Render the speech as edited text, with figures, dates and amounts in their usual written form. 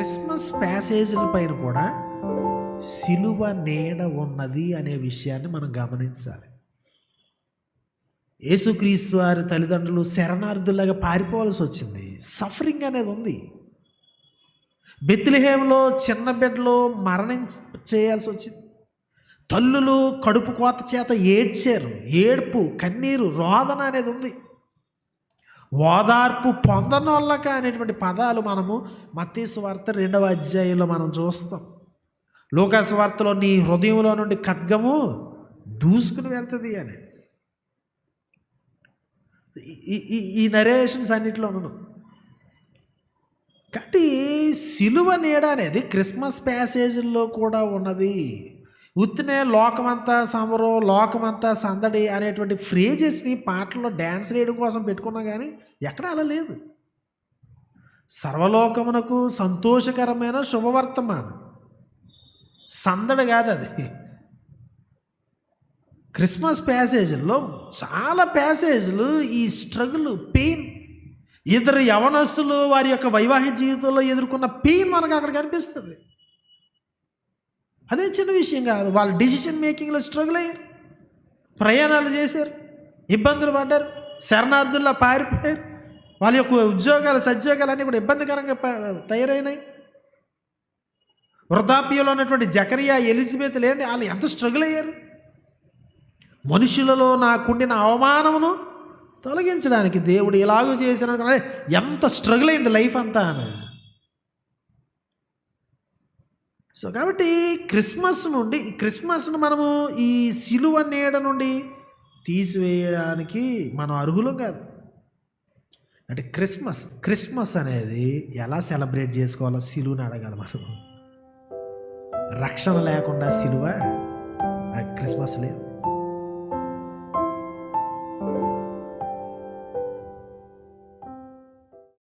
Christmas ప్యాసేజీల పైన కూడా సిలువ నీడ ఉన్నది అనే విషయాన్ని మనం గమనించాలి. యేసుక్రీస్తు వారి తల్లిదండ్రులు శరణార్థులాగా పారిపోవాల్సి వచ్చింది. సఫరింగ్ అనేది ఉంది. బెత్లెహేములో చిన్న బిడ్డలు చేయాల్సి వచ్చింది. తల్లులు కడుపు కోత చేత ఏడ్చారు. ఏడ్పు, కన్నీరు, రోదన అనేది ఉంది. ఓదార్పు పొందనోళ్ళక అనేటువంటి పదాలు మనము మత్తయి సువార్త 2వ అధ్యాయంలో మనం చూస్తాం. లూకా సువార్తలో నీ హృదయంలో నుండి ఖడ్గము దూసుకుని వెళ్తుంది అని ఈ నరేషన్స్ అన్నిటిలోనూ. కాబట్టి సిలువ నీడ అనేది క్రిస్మస్ ప్యాసేజీల్లో కూడా ఉన్నది. ఉత్తినే లోకమంతా సమరం, లోకమంతా సందడి అనేటువంటి ఫ్రేజెస్ని పాటల్లో డ్యాన్స్ వేయడం కోసం పెట్టుకున్నా కానీ ఎక్కడ అలా లేదు. సర్వలోకమునకు సంతోషకరమైన శుభవర్తమానం, సందడి కాదు అది. క్రిస్మస్ ప్యాసేజీల్లో చాలా ప్యాసేజీలు ఈ స్ట్రగుల్, పెయిన్, ఇద్దరు యవనస్తులు వారి యొక్క వైవాహిక జీవితంలో ఎదుర్కొన్న పెయిన్ మనకు అక్కడ కనిపిస్తుంది. అదే చిన్న విషయం కాదు. వాళ్ళు డిసిషన్ మేకింగ్లో స్ట్రగుల్ అయ్యారు, ప్రయాణాలు చేశారు, ఇబ్బందులు పడ్డారు, శరణార్థుల్లో పారిపోయారు. వాళ్ళ యొక్క ఉద్యోగాలు, సద్యోగాలు అన్నీ కూడా ఇబ్బందికరంగా తయారైనాయి. వృద్ధాప్యంలో ఉన్నటువంటి జకరియా, ఎలిజబెత్ లేండి, వాళ్ళు ఎంత స్ట్రగుల్ అయ్యారు. మనుషులలో నాకుండిన అవమానమును తొలగించడానికి దేవుడు ఎలాగో చేసిన ఎంత స్ట్రగుల్ అయింది లైఫ్ అంతా ఆమె. సో కాబట్టి క్రిస్మస్ను మనము ఈ సిలువ నీడ నుండి తీసివేయడానికి మనం అర్హులం కాదు. అంటే క్రిస్మస్ అనేది ఎలా సెలబ్రేట్ చేసుకోవాలో సిలువని అడగాలి మనం. రక్షణ లేకుండా సిలువ క్రిస్మస్ లేదు.